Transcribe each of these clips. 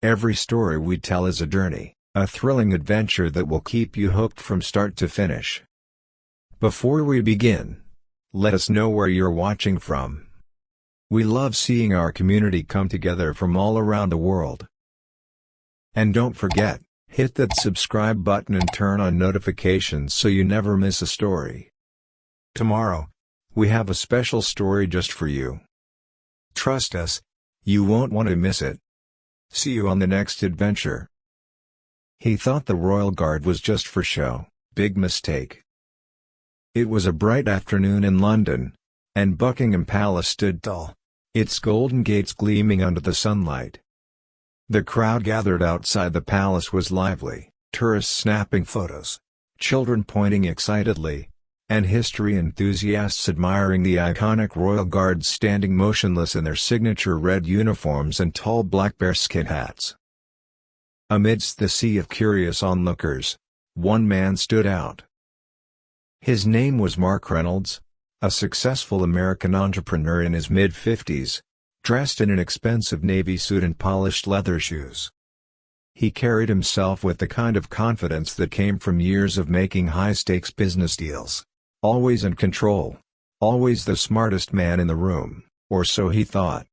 Every story we tell is a journey, a thrilling adventure that will keep you hooked from start to finish. Before we begin, let us know where you're watching from. We love seeing our community come together from all around the world. And don't forget, hit that subscribe button and turn on notifications so you never miss a story. Tomorrow, we have a special story just for you. Trust us, you won't want to miss it. See you on the next adventure. He thought the royal guard was just for show. Big mistake. It was a bright afternoon in London, and Buckingham Palace stood tall, its golden gates gleaming under the sunlight. The crowd gathered outside the palace was lively, tourists snapping photos, children pointing excitedly, and history enthusiasts admiring the iconic royal guards standing motionless in their signature red uniforms and tall black bearskin hats. Amidst the sea of curious onlookers, one man stood out. His name was Mark Reynolds, a successful American entrepreneur in his mid-50s, dressed in an expensive navy suit and polished leather shoes. He carried himself with the kind of confidence that came from years of making high-stakes business deals. Always in control, always the smartest man in the room, or so he thought.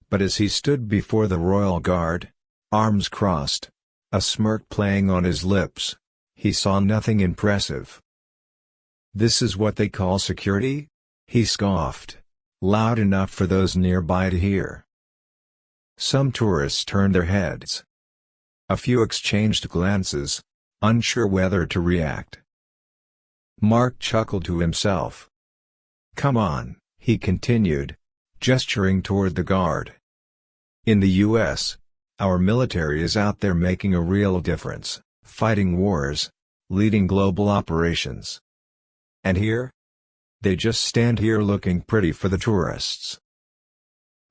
But as he stood before the royal guard, arms crossed, a smirk playing on his lips, he saw nothing impressive. "This is what they call security?" he scoffed, loud enough for those nearby to hear. Some tourists turned their heads. A few exchanged glances, unsure whether to react. Mark chuckled to himself. "Come on," he continued, gesturing toward the guard. "In the U.S., our military is out there making a real difference, fighting wars, leading global operations. And here? They just stand here looking pretty for the tourists."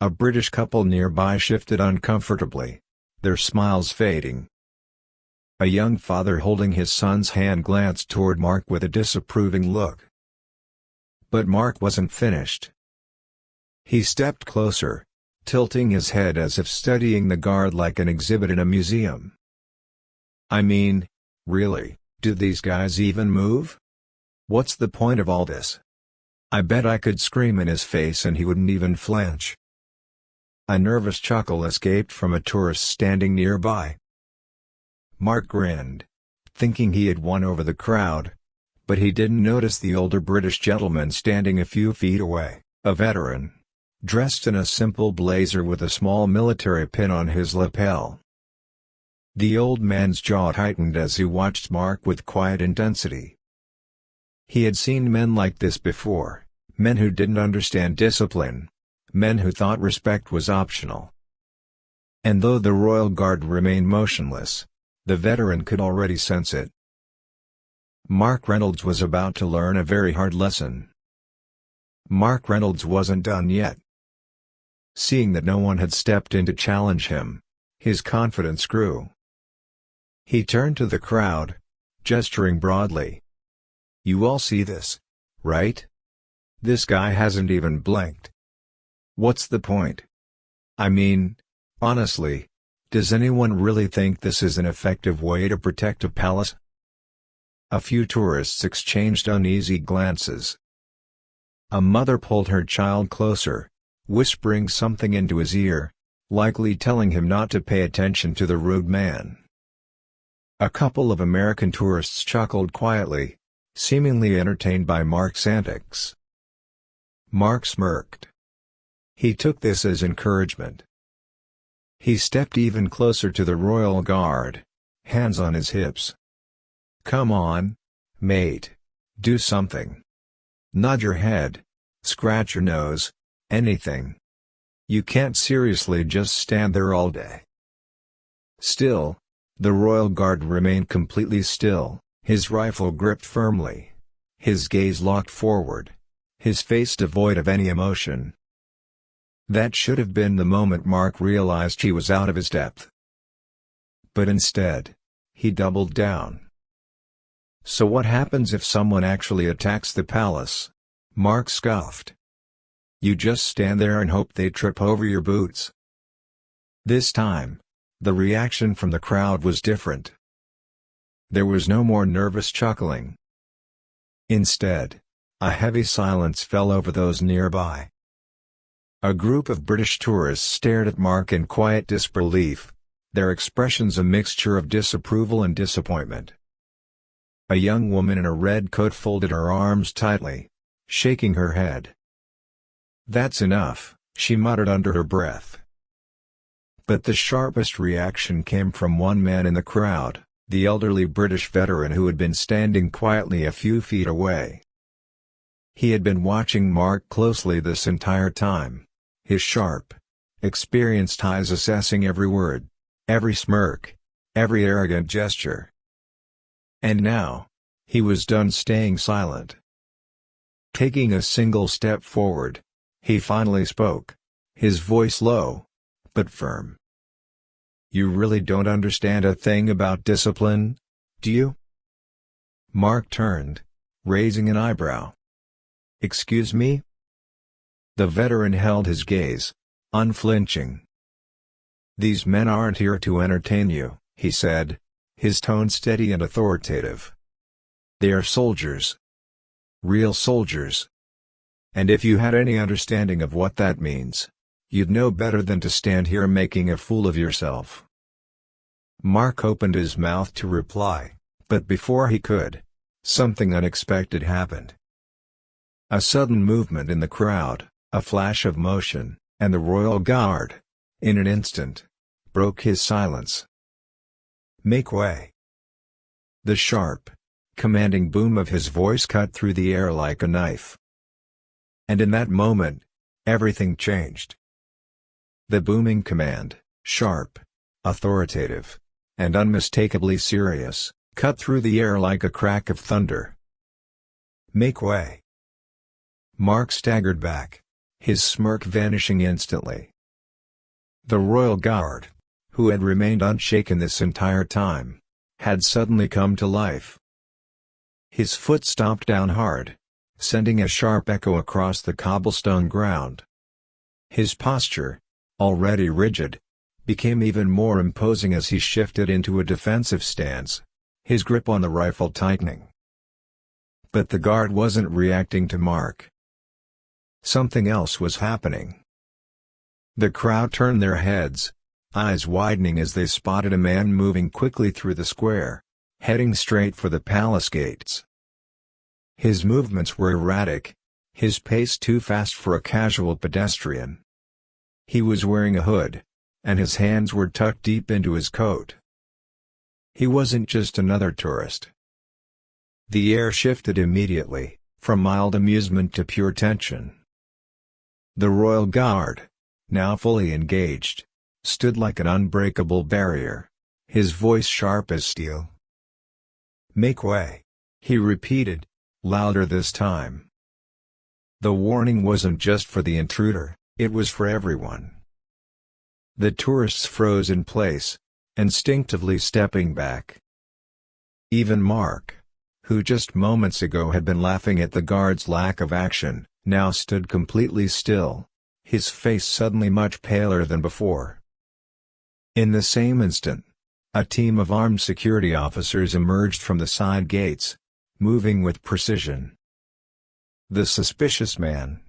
A British couple nearby shifted uncomfortably, their smiles fading. A young father holding his son's hand glanced toward Mark with a disapproving look. But Mark wasn't finished. He stepped closer, tilting his head as if studying the guard like an exhibit in a museum. "I mean, really, do these guys even move? What's the point of all this? I bet I could scream in his face and he wouldn't even flinch." A nervous chuckle escaped from a tourist standing nearby. Mark grinned, thinking he had won over the crowd, but he didn't notice the older British gentleman standing a few feet away, a veteran, dressed in a simple blazer with a small military pin on his lapel. The old man's jaw tightened as he watched Mark with quiet intensity. He had seen men like this before, men who didn't understand discipline, men who thought respect was optional. And though the royal guard remained motionless, the veteran could already sense it. Mark Reynolds was about to learn a very hard lesson. Mark Reynolds wasn't done yet. Seeing that no one had stepped in to challenge him, his confidence grew. He turned to the crowd, gesturing broadly. "You all see this, right? This guy hasn't even blinked. What's the point? I mean, honestly, does anyone really think this is an effective way to protect a palace?" A few tourists exchanged uneasy glances. A mother pulled her child closer, whispering something into his ear, likely telling him not to pay attention to the rude man. A couple of American tourists chuckled quietly, seemingly entertained by Mark's antics. Mark smirked. He took this as encouragement. He stepped even closer to the royal guard, hands on his hips. "Come on, mate. Do something. Nod your head, scratch your nose, anything. You can't seriously just stand there all day." Still, the royal guard remained completely still, his rifle gripped firmly, his gaze locked forward, his face devoid of any emotion. That should have been the moment Mark realized he was out of his depth. But instead, he doubled down. "So what happens if someone actually attacks the palace?" Mark scoffed. "You just stand there and hope they trip over your boots." This time, The reaction from the crowd was different. There was no more nervous chuckling. Instead, a heavy silence fell over those nearby. A group of British tourists stared at Mark in quiet disbelief, their expressions a mixture of disapproval and disappointment. A young woman in a red coat folded her arms tightly, shaking her head. "That's enough," she muttered under her breath. But the sharpest reaction came from one man in the crowd, the elderly British veteran who had been standing quietly a few feet away. He had been watching Mark closely this entire time, his sharp, experienced eyes assessing every word, every smirk, every arrogant gesture. And now, he was done staying silent. Taking a single step forward, he finally spoke, his voice low, but firm. "You really don't understand a thing about discipline, do you?" Mark turned, raising an eyebrow. "Excuse me?" The veteran held his gaze, unflinching. "These men aren't here to entertain you," he said, his tone steady and authoritative. "They are soldiers. Real soldiers. And if you had any understanding of what that means, you'd know better than to stand here making a fool of yourself." Mark opened his mouth to reply, but before he could, something unexpected happened. A sudden movement in the crowd, a flash of motion, and the Royal Guard, in an instant, broke his silence. "Make way!" The sharp, commanding boom of his voice cut through the air like a knife. And in that moment, everything changed. The booming command, sharp, authoritative, and unmistakably serious, cut through the air like a crack of thunder. "Make way!" Mark staggered back, his smirk vanishing instantly. The Royal Guard, who had remained unshaken this entire time, had suddenly come to life. His foot stomped down hard, sending a sharp echo across the cobblestone ground. His posture, already rigid, became even more imposing as he shifted into a defensive stance, his grip on the rifle tightening. But the guard wasn't reacting to Mark. Something else was happening. The crowd turned their heads, eyes widening as they spotted a man moving quickly through the square, heading straight for the palace gates. His movements were erratic, his pace too fast for a casual pedestrian. He was wearing a hood, and his hands were tucked deep into his coat. He wasn't just another tourist. The air shifted immediately, from mild amusement to pure tension. The Royal Guard, now fully engaged, stood like an unbreakable barrier, his voice sharp as steel. "Make way," he repeated, louder this time. The warning wasn't just for the intruder, it was for everyone. The tourists froze in place, instinctively stepping back. Even Mark, who just moments ago had been laughing at the guard's lack of action, now stood completely still, his face suddenly much paler than before. In the same instant, a team of armed security officers emerged from the side gates, moving with precision. The suspicious man,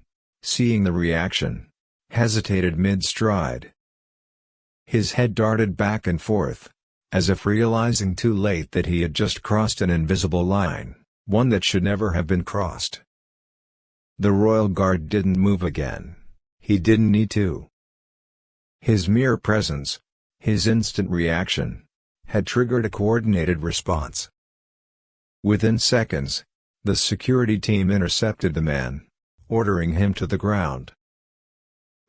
seeing the reaction, hesitated mid-stride. His head darted back and forth, as if realizing too late that he had just crossed an invisible line, one that should never have been crossed. The Royal Guard didn't move again. He didn't need to. His mere presence, his instant reaction, had triggered a coordinated response. Within seconds, the security team intercepted the man, ordering him to the ground.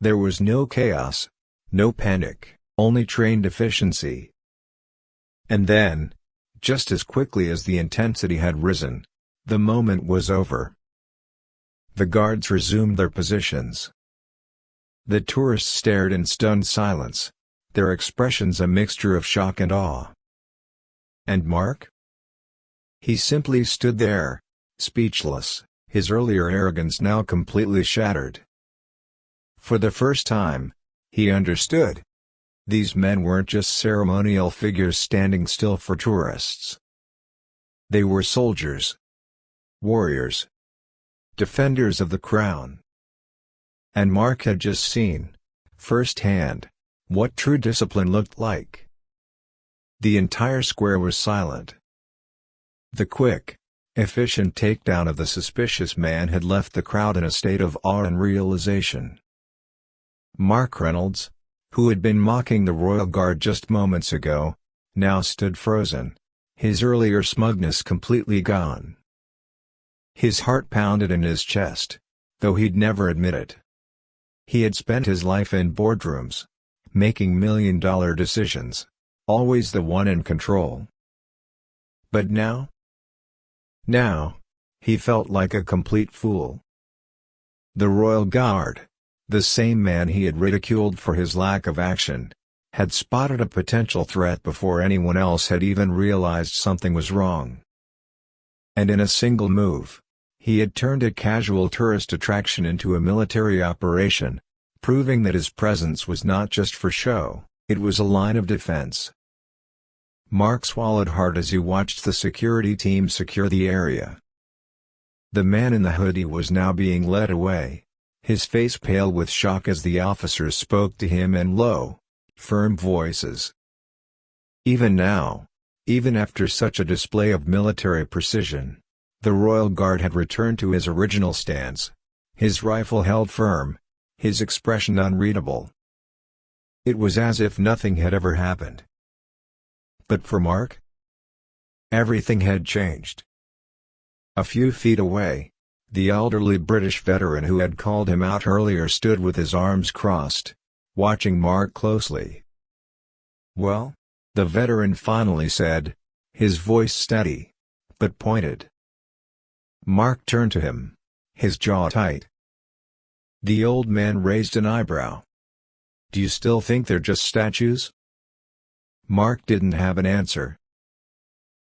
There was no chaos, no panic, only trained efficiency. And then, just as quickly as the intensity had risen, the moment was over. The guards resumed their positions. The tourists stared in stunned silence, their expressions a mixture of shock and awe. And Mark? He simply stood there, speechless, his earlier arrogance now completely shattered. For the first time, he understood. These men weren't just ceremonial figures standing still for tourists. They were soldiers, warriors, defenders of the crown. And Mark had just seen, firsthand, what true discipline looked like. The entire square was silent. The quick, efficient takedown of the suspicious man had left the crowd in a state of awe and realization. Mark Reynolds, who had been mocking the royal guard just moments ago, now stood frozen, his earlier smugness completely gone. His heart pounded in his chest, though he'd never admit it. He had spent his life in boardrooms, making million-dollar decisions, always the one in control. But now, he felt like a complete fool. The Royal Guard, the same man he had ridiculed for his lack of action, had spotted a potential threat before anyone else had even realized something was wrong. And in a single move, he had turned a casual tourist attraction into a military operation, proving that his presence was not just for show, it was a line of defense. Mark swallowed hard as he watched the security team secure the area. The man in the hoodie was now being led away, his face pale with shock as the officers spoke to him in low, firm voices. Even now, even after such a display of military precision, the Royal Guard had returned to his original stance, his rifle held firm, his expression unreadable. It was as if nothing had ever happened. But for Mark, everything had changed. A few feet away, the elderly British veteran who had called him out earlier stood with his arms crossed, watching Mark closely. "Well?" the veteran finally said, his voice steady, but pointed. Mark turned to him, his jaw tight. The old man raised an eyebrow. "Do you still think they're just statues?" Mark didn't have an answer.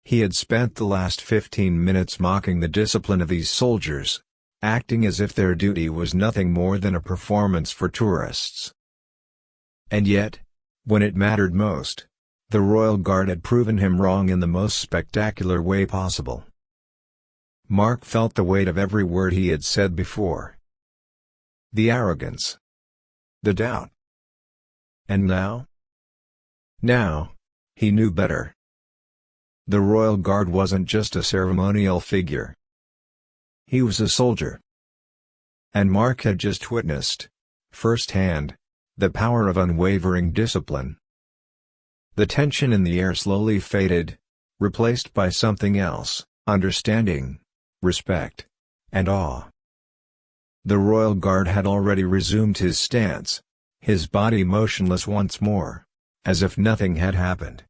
He had spent the last 15 minutes mocking the discipline of these soldiers, acting as if their duty was nothing more than a performance for tourists. And yet, when it mattered most, the Royal Guard had proven him wrong in the most spectacular way possible. Mark felt the weight of every word he had said before. The arrogance. The doubt. And now? Now, he knew better. The Royal Guard wasn't just a ceremonial figure. He was a soldier. And Mark had just witnessed, firsthand, the power of unwavering discipline. The tension in the air slowly faded, replaced by something else, understanding, respect, and awe. The Royal Guard had already resumed his stance, his body motionless once more, as if nothing had happened.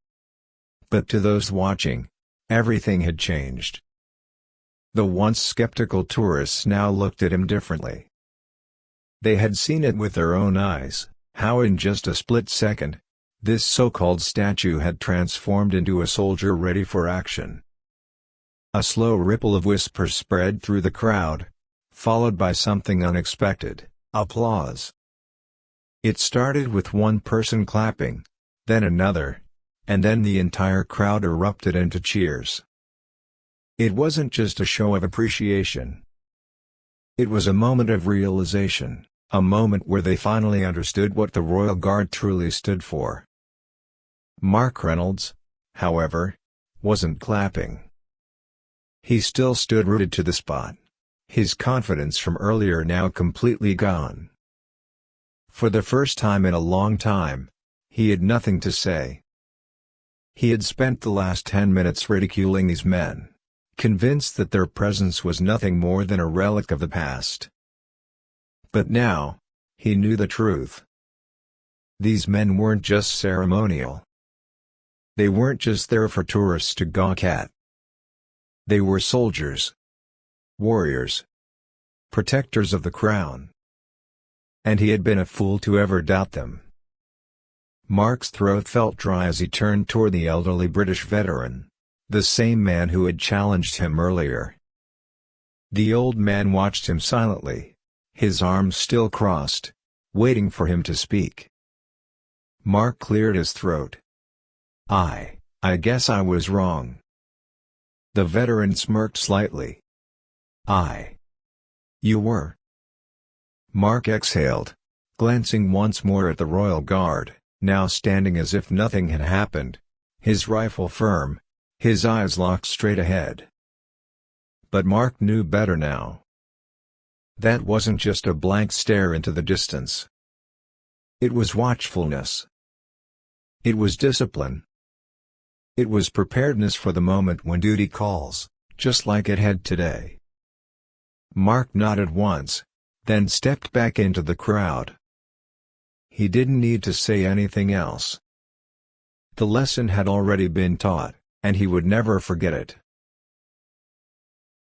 But to those watching, everything had changed. The once skeptical tourists now looked at him differently. They had seen it with their own eyes, how in just a split second, this so-called statue had transformed into a soldier ready for action. A slow ripple of whispers spread through the crowd, followed by something unexpected, applause. It started with one person clapping, then another, and then the entire crowd erupted into cheers. It wasn't just a show of appreciation. It was a moment of realization, a moment where they finally understood what the Royal Guard truly stood for. Mark Reynolds, however, wasn't clapping. He still stood rooted to the spot, his confidence from earlier now completely gone. For the first time in a long time, he had nothing to say. He had spent the last 10 minutes ridiculing these men, convinced that their presence was nothing more than a relic of the past. But now, he knew the truth. These men weren't just ceremonial. They weren't just there for tourists to gawk at. They were soldiers, warriors, protectors of the crown. And he had been a fool to ever doubt them. Mark's throat felt dry as he turned toward the elderly British veteran, the same man who had challenged him earlier. The old man watched him silently, his arms still crossed, waiting for him to speak. Mark cleared his throat. I guess I was wrong." The veteran smirked slightly. You were?" Mark exhaled, glancing once more at the royal guard, now standing as if nothing had happened, his rifle firm, his eyes locked straight ahead. But Mark knew better now. That wasn't just a blank stare into the distance. It was watchfulness. It was discipline. It was preparedness for the moment when duty calls, just like it had today. Mark nodded once, then stepped back into the crowd. He didn't need to say anything else. The lesson had already been taught, and he would never forget it.